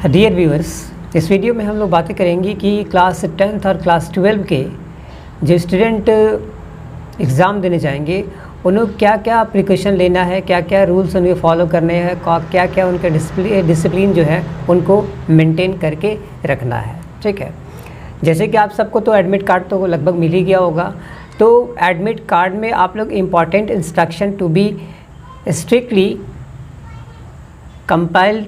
Dear viewers, इस video में हम लोग बातें करेंगे कि क्लास 10th और क्लास 12 के जो स्टूडेंट एग्ज़ाम देने जाएंगे उन्हें क्या क्या प्रिकॉशन लेना है, क्या क्या रूल्स उन्हें फॉलो करने हैं, क्या क्या उनका डिसिप्लिन जो है उनको मेंटेन करके रखना है। ठीक है, जैसे कि आप सबको तो एडमिट कार्ड तो लगभग मिल ही गया होगा। तो एडमिट कार्ड में आप लोग important instruction to be strictly compiled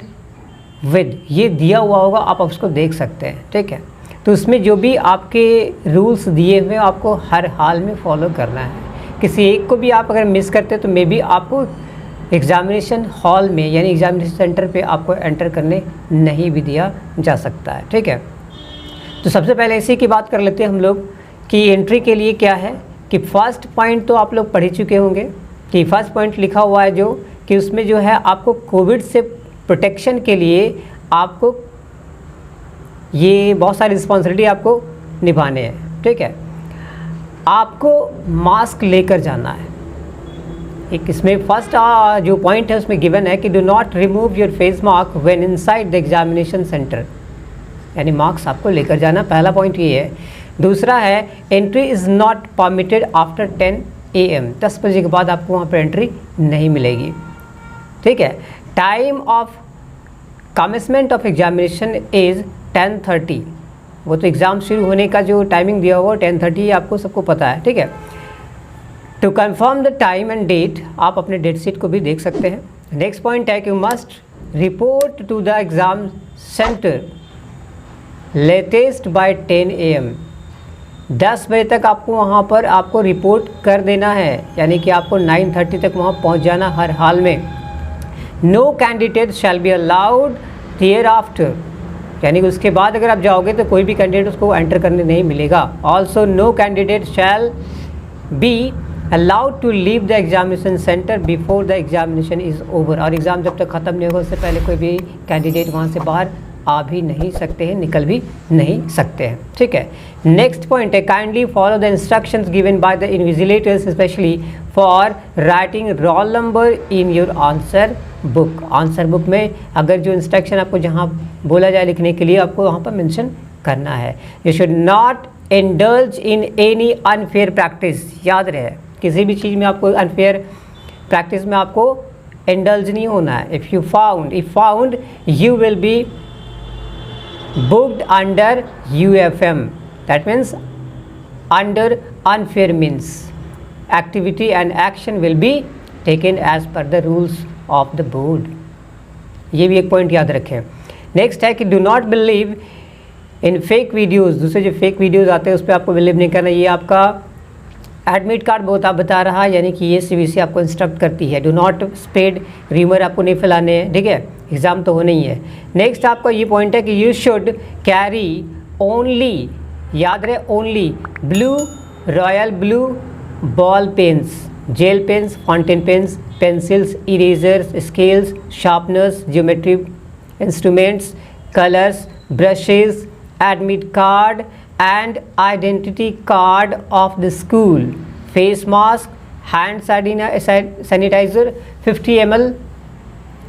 with ये दिया हुआ होगा, आप उसको देख सकते हैं। ठीक है, तो उसमें जो भी आपके रूल्स दिए हुए आपको हर हाल में फॉलो करना है। किसी एक को भी आप अगर मिस करते तो मे बी आपको एग्ज़ामिनेशन हॉल में यानी एग्ज़ामिनेशन सेंटर पे आपको एंटर करने नहीं भी दिया जा सकता है। ठीक है, तो सबसे पहले इसी की बात कर लेते हैं हम लोग कि एंट्री के लिए क्या है कि फर्स्ट पॉइंट तो आप लोग पढ़ ही चुके होंगे कि फर्स्ट पॉइंट लिखा हुआ है जो कि उसमें जो है आपको कोविड से प्रोटेक्शन के लिए आपको ये बहुत सारी रिस्पॉन्सिबिलिटी आपको निभाने हैं। ठीक है, आपको मास्क लेकर जाना है। एक इसमें फर्स्ट जो पॉइंट है उसमें गिवन है कि do not remove your face mask when inside the examination centre, यानी मास्क आपको लेकर जाना, पहला पॉइंट ये है। दूसरा है entry is not permitted after 10 AM, 10 बजे के बाद आपको वहाँ पर एंट्री नहीं मिलेगी। ठीक है, time of commencement of examination is 10:30, वो तो एग्ज़ाम शुरू होने का जो टाइमिंग दिया हुआ 10:30 आपको सबको पता है। ठीक है, to confirm the time and date आप अपने डेट शीट को भी देख सकते हैं। नेक्स्ट पॉइंट है कि you must report to the exam centre latest by 10 AM, 10 बजे तक आपको वहाँ पर आपको रिपोर्ट कर देना है, यानी कि आपको 9:30 तक वहाँ पहुँच जाना हर हाल में। No candidate shall be allowed here after, यानी उसके बाद अगर आप जाओगे तो कोई भी कैंडिडेट उसको एंटर करने नहीं मिलेगा। Also no candidate shall be allowed to leave the examination centre before the examination is over, और एग्ज़ाम जब तक ख़त्म नहीं होगा उससे पहले कोई भी कैंडिडेट वहाँ से बाहर आ भी नहीं सकते हैं, निकल भी नहीं सकते हैं। ठीक है, नेक्स्ट पॉइंट है kindly follow the instructions given by the invigilators specially for writing roll number in your answer book. Answer book में अगर जो इंस्ट्रक्शन आपको जहाँ बोला जाए लिखने के लिए आपको वहाँ पर मेंशन करना है। You should not indulge in any unfair practice, याद रहे किसी भी चीज़ में आपको अनफेयर प्रैक्टिस में आपको इंडल्ज नहीं होना है। If found you will be booked under UFM, that means under unfair means activity and action will be taken as per the rules of the board। ये भी एक पॉइंट याद रखें। नेक्स्ट है कि do not believe in fake videos, दूसरे जो fake videos आते हैं उस पर आपको बिलीव नहीं करना। ये आपका एडमिट कार्ड बता रहा है, यानी कि ये CBSE आपको इंस्ट्रक्ट करती है। डू नॉट स्प्रेड र्यूमर आपको नहीं फैलाने हैं। ठीक है, एग्ज़ाम तो होना ही है। नेक्स्ट आपका ये पॉइंट है कि यू शुड कैरी ओनली, याद रहे only, blue royal blue ball pens, gel pens, fountain pens, pencils, erasers, scales, sharpeners, geometry instruments, colours, brushes, admit card and identity card of the school, face mask, hand sanitizer, 50 ml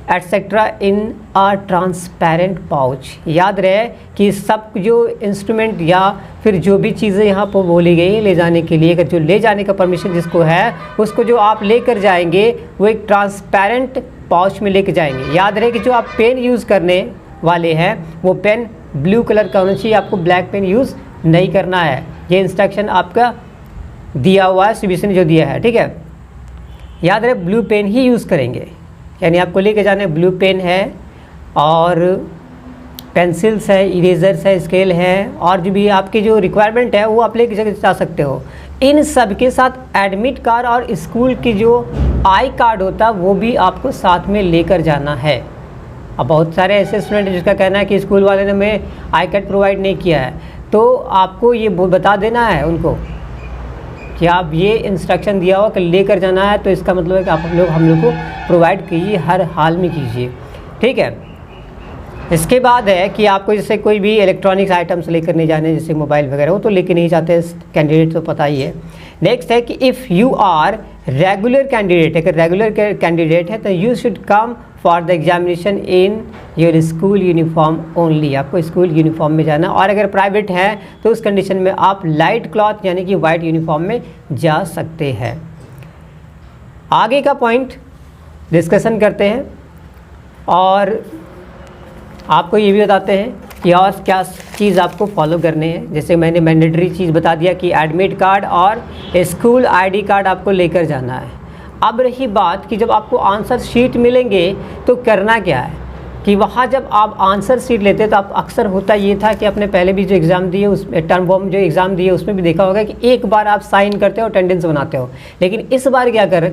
etc. in a transparent pouch। याद रहे कि सब जो instrument या फिर जो भी चीज़ें यहाँ पर बोली गई ले जाने के लिए, अगर जो ले जाने का परमिशन जिसको है उसको जो आप लेकर जाएंगे वो एक ट्रांसपेरेंट पाउच में लेकर जाएंगे। याद रहे कि जो आप पेन यूज़ करने वाले हैं वो पेन ब्लू कलर का होना चाहिए, आपको ब्लैक पेन यूज़ नहीं करना है। ये इंस्ट्रक्शन आपका दिया हुआ है CBSE ने जो दिया है। ठीक है, याद रहे ब्लू पेन ही यूज़ करेंगे, यानी आपको लेके जाने ब्लू पेन है और पेंसिल्स है, इरेजर्स है, स्केल है, और जो भी आपकी जो रिक्वायरमेंट है वो आप लेके जा सकते हो। इन सब के साथ एडमिट कार्ड और स्कूल की जो आई कार्ड होता है वो भी आपको साथ में लेकर जाना है। अब बहुत सारे ऐसे स्टूडेंट हैं जिसका कहना है कि स्कूल वाले ने हमें आई कार्ड प्रोवाइड नहीं किया है, तो आपको ये बता देना है उनको कि आप ये इंस्ट्रक्शन दिया हुआ कि लेकर जाना है, तो इसका मतलब है कि आप हम लोग को प्रोवाइड कीजिए, हर हाल में कीजिए। ठीक है, इसके बाद है कि आपको जैसे कोई भी इलेक्ट्रॉनिक्स आइटम्स लेकर नहीं जाने, जैसे मोबाइल वगैरह, वो तो लेकर नहीं जाते कैंडिडेट, तो पता ही है। नेक्स्ट है कि if you are regular candidate, अगर रेगुलर कैंडिडेट है तो you should come for the examination in your school uniform only, आपको स्कूल यूनिफॉर्म में जाना, और अगर प्राइवेट है तो उस कंडीशन में आप लाइट क्लॉथ यानी कि वाइट यूनिफॉर्म में जा सकते हैं। आगे का पॉइंट डिस्कशन करते हैं और आपको ये भी बताते हैं कि और क्या चीज़ आपको फॉलो करने हैं। जैसे मैंने मैंडेटरी चीज़ बता दिया कि एडमिट कार्ड और स्कूल आईडी कार्ड आपको लेकर जाना है। अब रही बात कि जब आपको आंसर शीट मिलेंगे तो करना क्या है कि वहाँ जब आप आंसर शीट लेते तो आप अक्सर होता ये था कि आपने पहले भी जो एग्ज़ाम दिए उस टर्म फॉर्म जो एग्ज़ाम दिए उसमें भी देखा होगा कि एक बार आप साइन करते हो अटेंडेंस बनाते हो, लेकिन इस बार क्या कर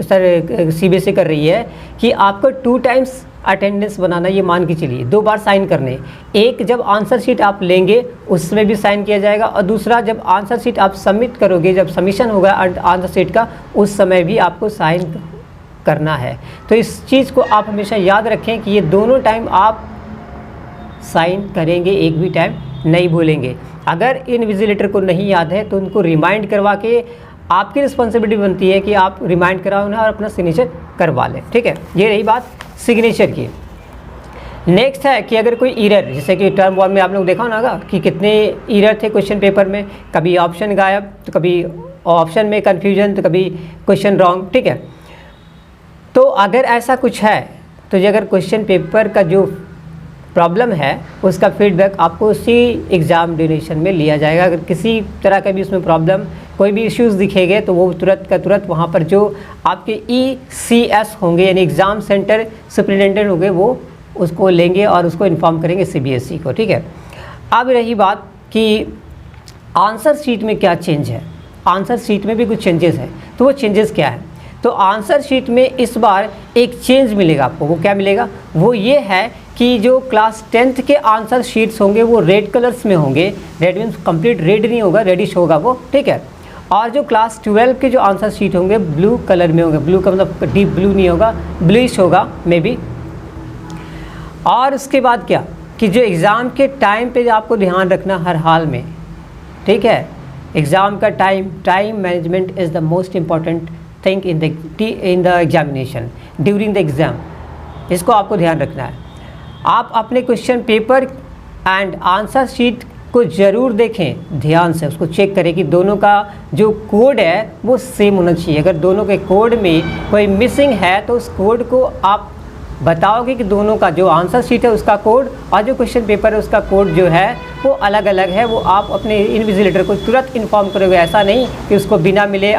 सर सीबीएसई कर रही है कि आपको 2 टाइम्स अटेंडेंस बनाना, ये मान के चलिए 2 बार साइन करने। एक जब आंसर शीट आप लेंगे उसमें भी साइन किया जाएगा, और दूसरा जब आंसर शीट आप सबमिट करोगे, जब सबमिशन होगा आंसर शीट का उस समय भी आपको साइन करना है। तो इस चीज़ को आप हमेशा याद रखें कि ये दोनों टाइम आप साइन करेंगे, एक भी टाइम नहीं भूलेंगे। अगर इन्विजिलेटर को नहीं याद है तो उनको रिमाइंड करवा के, आपकी रिस्पॉन्सिबिलिटी बनती है कि आप रिमाइंड कराओ उन्हें और अपना सिग्नेचर करवा लें। ठीक है, ये रही बात सिग्नेचर की। नेक्स्ट है कि अगर कोई एरर, जैसे कि टर्म 1 में आप लोग देखा होगा कि कितने एरर थे क्वेश्चन पेपर में, कभी ऑप्शन गायब तो कभी ऑप्शन में कन्फ्यूजन तो कभी क्वेश्चन रॉन्ग। ठीक है, तो अगर ऐसा कुछ है तो ये अगर क्वेश्चन पेपर का जो प्रॉब्लम है उसका फीडबैक आपको उसी एग्ज़ाम ड्यूरेशन में लिया जाएगा। अगर किसी तरह का भी उसमें प्रॉब्लम, कोई भी इश्यूज़ दिखेंगे तो वो तुरंत का तुरंत वहाँ पर जो आपके ECS होंगे यानी एग्ज़ाम सेंटर सुपरिटेंडेंट होंगे वो उसको लेंगे और उसको इन्फॉर्म करेंगे CBSE को। ठीक है, अब रही बात कि आंसर शीट में क्या चेंज है। आंसर शीट में भी कुछ चेंजेस हैं, तो वो चेंजेस क्या है। तो आंसर शीट में इस बार एक चेंज मिलेगा आपको। वो क्या मिलेगा, वो ये है कि जो क्लास 10th के आंसर शीट्स होंगे वो रेड कलर्स में होंगे। रेड मीन्स कंप्लीट रेड नहीं होगा, रेडिश होगा वो। ठीक है, और जो क्लास 12 के जो आंसर शीट होंगे ब्लू कलर में होंगे। ब्लू का मतलब डीप ब्लू नहीं होगा, ब्लूइश होगा मे बी। और उसके बाद क्या कि जो एग्ज़ाम के टाइम पे आपको ध्यान रखना हर हाल में। ठीक है, एग्ज़ाम का time management is the most important thing in the examination during the exam. इसको आपको ध्यान रखना है। आप अपने question paper and answer sheet को ज़रूर देखें ध्यान से, उसको चेक करें कि दोनों का जो कोड है वो सेम होना चाहिए। अगर दोनों के कोड में कोई मिसिंग है तो उस कोड को आप बताओगे कि दोनों का जो आंसर शीट है उसका कोड और जो क्वेश्चन पेपर है उसका कोड जो है वो अलग अलग है, वो आप अपने इन्विजिलेटर को तुरंत इन्फॉर्म करोगे। ऐसा नहीं कि उसको बिना मिलाए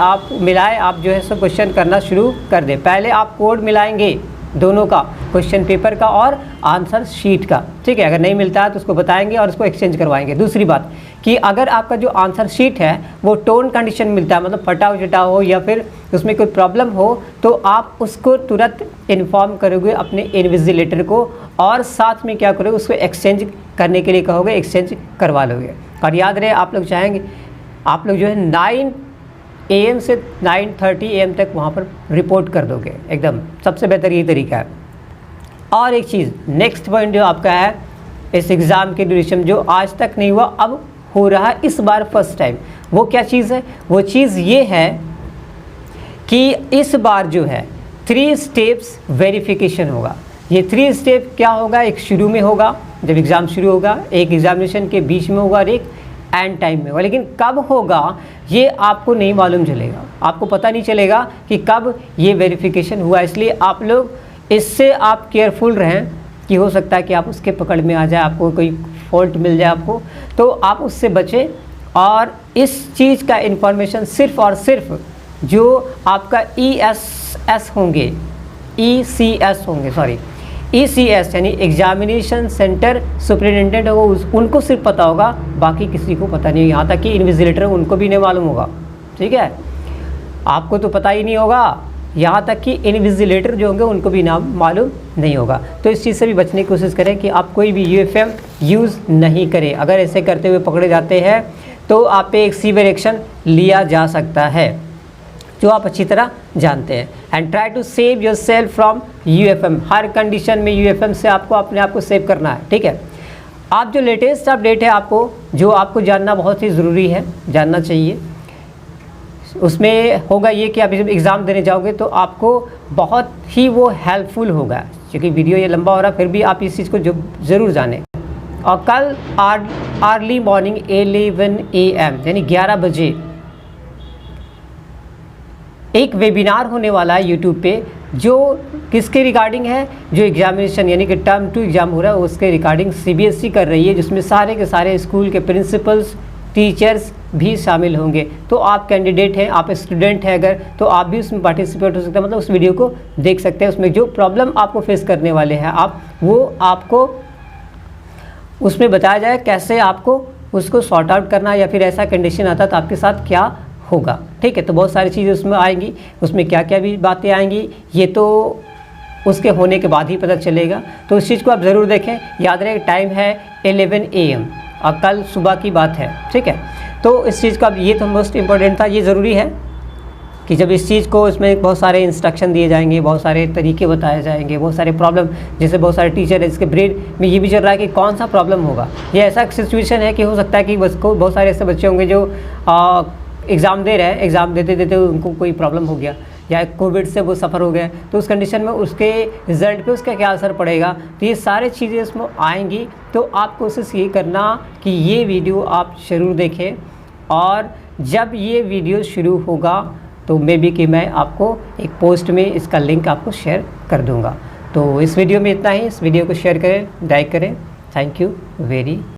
आप जो है सो क्वेश्चन करना शुरू कर दें। पहले आप कोड मिलाएंगे दोनों का, क्वेश्चन पेपर का और आंसर शीट का। ठीक है, अगर नहीं मिलता है तो उसको बताएंगे और उसको एक्सचेंज करवाएंगे। दूसरी बात कि अगर आपका जो आंसर शीट है वो टोन कंडीशन मिलता है, मतलब फटा उचटा हो या फिर उसमें कोई प्रॉब्लम हो, तो आप उसको तुरंत इन्फॉर्म करोगे अपने इन्विजिलेटर को और साथ में क्या करोगे, उसको एक्सचेंज करने के लिए कहोगे, एक्सचेंज करवा लोगे। और याद रहे आप लोग चाहेंगे, आप लोग जो है 9 AM से 9:30 AM तक वहाँ पर रिपोर्ट कर दोगे। एकदम सबसे बेहतर यही तरीका है। और एक चीज़, नेक्स्ट पॉइंट जो आपका है इस एग्ज़ाम के ड्यूरेशन जो आज तक नहीं हुआ, अब हो रहा है इस बार फर्स्ट टाइम। वो क्या चीज़ है, वो चीज़ ये है कि इस बार जो है 3 स्टेप्स वेरिफिकेशन होगा। ये 3 स्टेप क्या होगा, एक शुरू में होगा जब एग्ज़ाम शुरू होगा, एक एग्जामिनेशन के बीच में होगा और एक एंड टाइम में होगा। लेकिन कब होगा ये आपको नहीं मालूम चलेगा, आपको पता नहीं चलेगा कि कब ये वेरिफिकेशन हुआ। इसलिए आप लोग इससे आप केयरफुल रहें कि हो सकता है कि आप उसके पकड़ में आ जाए, आपको कोई फॉल्ट मिल जाए आपको, तो आप उससे बचें। और इस चीज़ का इन्फॉर्मेशन सिर्फ़ और सिर्फ जो आपका ECS यानी एग्जामिनेशन सेंटर सुपरिटेंडेंट होगा, उनको सिर्फ पता होगा, बाकी किसी को पता नहीं। यहाँ तक कि इन्विजिलेटर उनको भी नहीं मालूम होगा। ठीक है, आपको तो पता ही नहीं होगा, यहाँ तक कि इन्विजिलेटर जो होंगे उनको भी नाम मालूम नहीं होगा। तो इस चीज़ से भी बचने की कोशिश करें कि आप कोई भी UFM यूज़ नहीं करें। अगर ऐसे करते हुए पकड़े जाते हैं तो आप पे एक सीवियर एक्शन लिया जा सकता है, जो आप अच्छी तरह जानते हैं। And try to save yourself from UFM। हर कंडीशन में UFM से आपको अपने आप को सेव करना है। ठीक है, आप जो लेटेस्ट अपडेट है आपको, जो आपको जानना बहुत ही ज़रूरी है, जानना चाहिए, उसमें होगा ये कि आप जब एग्ज़ाम देने जाओगे तो आपको बहुत ही वो हेल्पफुल होगा। क्योंकि वीडियो ये लंबा हो रहा है, फिर भी आप इस चीज़ को ज़रूर जानें। और कल अर्ली मॉर्निंग 11 AM यानी 11 बजे एक वेबिनार होने वाला है यूट्यूब पे, जो किसके रिगार्डिंग है, जो एग्जामिनेशन यानी कि टर्म 2 एग्ज़ाम हो रहा है उसके रिगार्डिंग CBSE कर रही है, जिसमें सारे के सारे स्कूल के प्रिंसिपल्स, टीचर्स भी शामिल होंगे। तो आप कैंडिडेट हैं, आप स्टूडेंट हैं अगर, तो आप भी उसमें पार्टिसिपेट हो सकते हैं, मतलब उस वीडियो को देख सकते हैं। उसमें जो प्रॉब्लम आपको फेस करने वाले हैं आप, वो आपको उसमें बताया जाए कैसे आपको उसको सॉर्ट आउट करना, या फिर ऐसा कंडीशन आता है तो आपके साथ क्या होगा। ठीक है, तो बहुत सारी चीज़ें उसमें आएंगी, उसमें क्या क्या भी बातें आएंगी ये तो उसके होने के बाद ही पता चलेगा। तो इस चीज़ को आप ज़रूर देखें। याद रहे टाइम है 11 AM और कल सुबह की बात है। ठीक है, तो इस चीज़ का ये तो मोस्ट इम्पोर्टेंट था। ये ज़रूरी है कि जब इस चीज़ को, इसमें बहुत सारे इंस्ट्रक्शन दिए जाएंगे, बहुत सारे तरीके बताए जाएंगे, बहुत सारे प्रॉब्लम, जैसे बहुत सारे टीचर है इसके ब्रेन में ये भी चल रहा है कि कौन सा प्रॉब्लम होगा। ये ऐसा सिचुएशन है कि हो सकता है कि बस को बहुत सारे ऐसे बच्चे होंगे जो एग्ज़ाम दे रहे हैं, एग्ज़ाम देते देते उनको कोई प्रॉब्लम हो गया या कोविड से वो सफ़र हो गए, तो उस कंडीशन में उसके रिज़ल्ट पे उसका क्या असर पड़ेगा। तो ये सारी चीज़ें इसमें आएंगी। तो आप कोशिश ये करना कि ये वीडियो आप ज़रूर देखें, और जब ये वीडियो शुरू होगा तो मे बी कि मैं आपको एक पोस्ट में इसका लिंक आपको शेयर कर दूँगा। तो इस वीडियो में इतना ही। इस वीडियो को शेयर करें, लाइक करें। Thank you very